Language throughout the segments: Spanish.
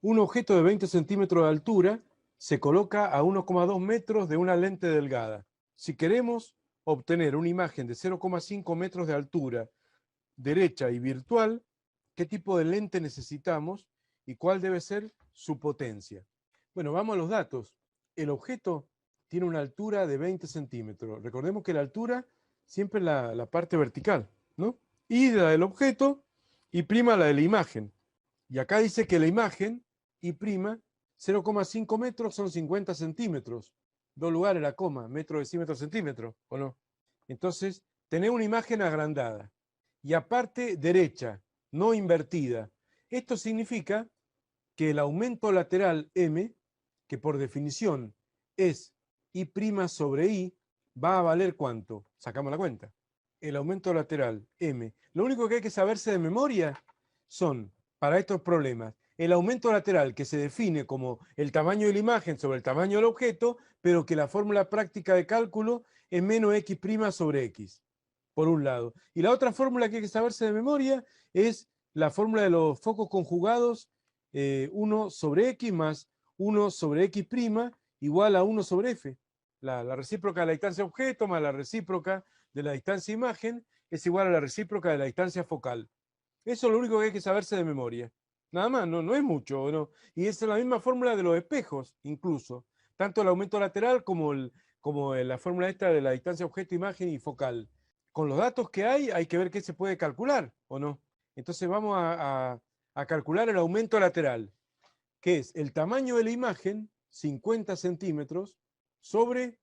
Un objeto de 20 centímetros de altura se coloca a 1,2 metros de una lente delgada. Si queremos obtener una imagen de 0,5 metros de altura, derecha y virtual, ¿qué tipo de lente necesitamos y cuál debe ser su potencia? Bueno, vamos a los datos. El objeto tiene una altura de 20 centímetros. Recordemos que la altura siempre es la parte vertical, ¿no? Y la del objeto y prima la de la imagen. Y acá dice que la imagen y prima 0,5 metros son 50 centímetros. Dos lugares la coma, metro, decímetro, centímetro, ¿o no? Entonces, tener una imagen agrandada y aparte derecha, no invertida. Esto significa que el aumento lateral M, que por definición es I' sobre I, va a valer ¿cuánto? Sacamos la cuenta. El aumento lateral M. Lo único que hay que saberse de memoria son, para estos problemas, el aumento lateral que se define como el tamaño de la imagen sobre el tamaño del objeto, pero que la fórmula práctica de cálculo es menos X' sobre X, por un lado. Y la otra fórmula que hay que saberse de memoria es la fórmula de los focos conjugados 1 sobre X más 1 sobre X' igual a 1 sobre F. La recíproca de la distancia objeto más la recíproca de la distancia imagen es igual a la recíproca de la distancia focal. Eso es lo único que hay que saberse de memoria. Nada más, no es mucho, ¿no? Y es la misma fórmula de los espejos, incluso. Tanto el aumento lateral como la fórmula esta de la distancia objeto-imagen y focal. Con los datos que hay que ver qué se puede calcular, ¿o no? Entonces vamos a calcular el aumento lateral, que es el tamaño de la imagen, 50 centímetros, sobre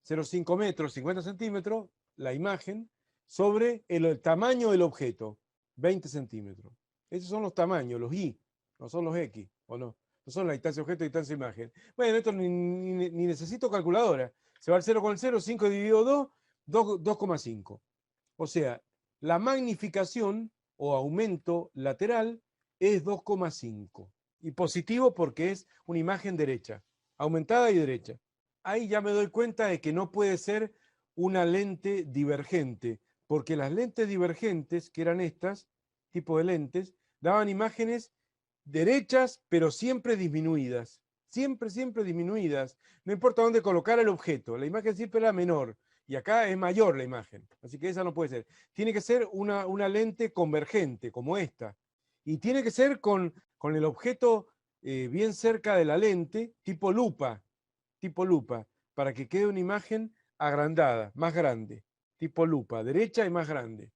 0,5 metros, 50 centímetros, la imagen, sobre el tamaño del objeto, 20 centímetros. Esos son los tamaños, los I, no son los X, ¿o no? No son la distancia objeto y distancia imagen. Bueno, esto ni necesito calculadora. Se va al 0 con el 0, 5 dividido 2, 2,5. O sea, la magnificación o aumento lateral es 2,5. Y positivo porque es una imagen derecha, aumentada y derecha. Ahí ya me doy cuenta de que no puede ser una lente divergente, porque las lentes divergentes, que eran estas, tipo de lentes, daban imágenes derechas, pero siempre disminuidas. Siempre disminuidas. No importa dónde colocar el objeto, la imagen siempre era menor. Y acá es mayor la imagen, así que esa no puede ser. Tiene que ser una lente convergente, como esta. Y tiene que ser con el objeto bien cerca de la lente, tipo lupa, para que quede una imagen agrandada, más grande, tipo lupa, derecha y más grande.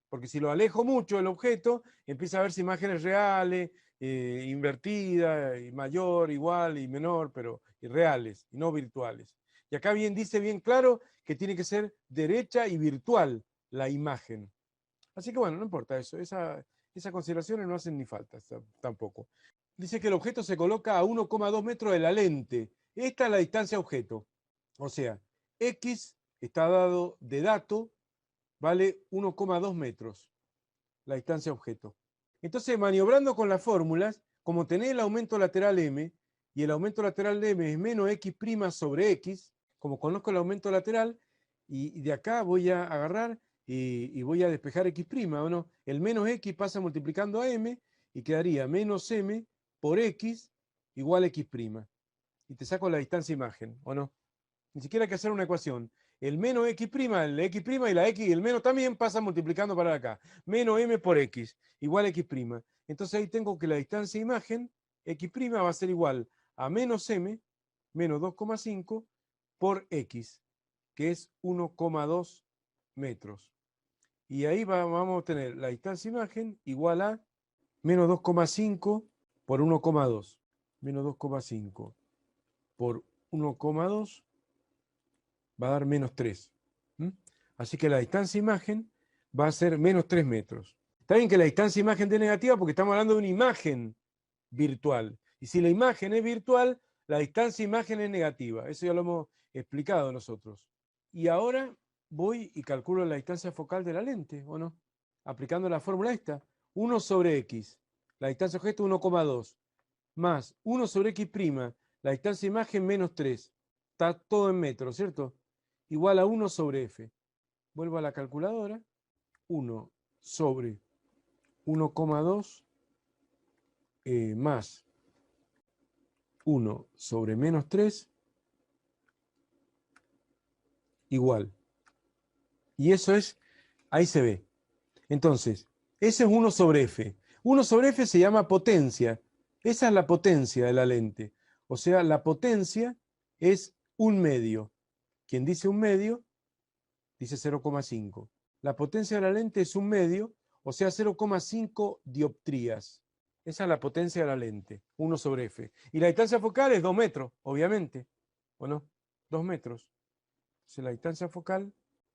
Porque si lo alejo mucho el objeto, empieza a verse imágenes reales, invertidas, y mayor, igual y menor, pero reales y no virtuales. Y acá dice bien claro que tiene que ser derecha y virtual la imagen. Así que bueno, no importa eso, esas consideraciones no hacen ni falta tampoco. Dice que el objeto se coloca a 1,2 metros de la lente. Esta es la distancia objeto. O sea, X está dado de dato, vale 1,2 metros la distancia objeto. Entonces, maniobrando con las fórmulas, como tenés el aumento lateral M, y el aumento lateral de M es menos X' sobre X, como conozco el aumento lateral, y de acá voy a agarrar y voy a despejar X', ¿o no? El menos X pasa multiplicando a M y quedaría menos M por X igual a X'. Y te saco la distancia imagen, ¿o no? Ni siquiera hay que hacer una ecuación. El menos X', el X' y la X y el menos también pasa multiplicando para acá. Menos M por X igual a X'. Entonces ahí tengo que la distancia imagen, X' va a ser igual a menos M, menos 2,5 por X, que es 1,2 metros. Y ahí vamos a tener la distancia imagen igual a menos 2,5 por 1,2. Menos 2,5 por 1,2 va a dar menos 3. Así que la distancia imagen va a ser menos 3 metros. Está bien que la distancia imagen es negativa porque estamos hablando de una imagen virtual. Y si la imagen es virtual, la distancia imagen es negativa. Eso ya lo hemos explicado nosotros. Y ahora voy y calculo la distancia focal de la lente, ¿o no? Aplicando la fórmula esta. 1 sobre X, la distancia objeto 1,2, más 1 sobre X', la distancia imagen menos 3. Está todo en metros, ¿cierto? Igual a 1 sobre F. Vuelvo a la calculadora. 1 sobre 1,2 más 1 sobre menos 3 igual. Y eso es, ahí se ve. Entonces, ese es 1 sobre f. 1 sobre f se llama potencia. Esa es la potencia de la lente. O sea, la potencia es un medio. Quien dice un medio, dice 0,5. La potencia de la lente es un medio, o sea, 0,5 dioptrías. Esa es la potencia de la lente, 1 sobre f. Y la distancia focal es 2 metros, obviamente. ¿O no? 2 metros. Entonces la distancia focal...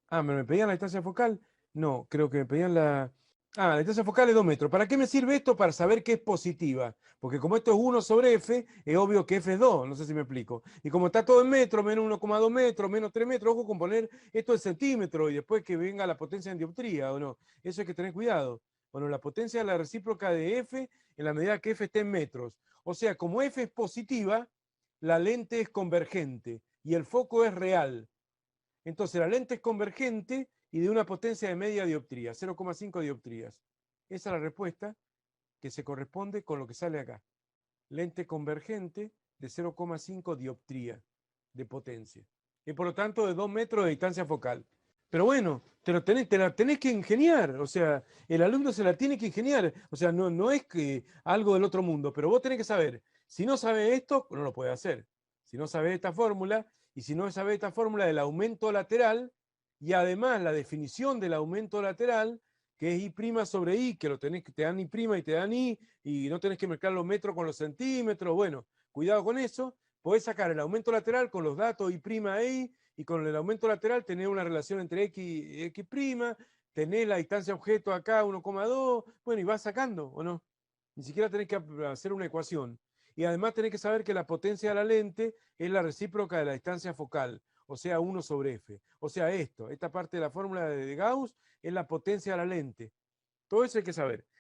Ah, ¿me pedían la distancia focal? No, creo que me pedían la... Ah, la distancia focal es 2 metros. ¿Para qué me sirve esto? Para saber que es positiva. Porque como esto es 1 sobre f, es obvio que f es 2. No sé si me explico. Y como está todo en metros, menos 1,2 metros, menos 3 metros, ojo con poner esto en centímetros y después que venga la potencia en dioptría, ¿o no? Eso hay que tener cuidado. Bueno, la potencia es la recíproca de f en la medida que f esté en metros. O sea, como f es positiva, la lente es convergente y el foco es real. Entonces la lente es convergente y de una potencia de media dioptría, 0,5 dioptrías. Esa es la respuesta que se corresponde con lo que sale acá. Lente convergente de 0,5 dioptría de potencia. Y por lo tanto de 2 metros de distancia focal. Pero bueno, te la tenés que ingeniar. O sea, el alumno se la tiene que ingeniar. O sea, no es que algo del otro mundo, pero vos tenés que saber. Si no sabes esto, no lo puede hacer. Si no sabes esta fórmula, y si no sabes esta fórmula del aumento lateral, y además la definición del aumento lateral, que es I' sobre I, que te dan I' y te dan I, y no tenés que mezclar los metros con los centímetros. Bueno, cuidado con eso. Podés sacar el aumento lateral con los datos I' e I, y con el aumento lateral tener una relación entre X y X', tenés la distancia objeto acá 1,2, bueno, y vas sacando, ¿o no? Ni siquiera tenés que hacer una ecuación. Y además tenés que saber que la potencia de la lente es la recíproca de la distancia focal, o sea, 1 sobre f. O sea, esta parte de la fórmula de Gauss es la potencia de la lente. Todo eso hay que saber.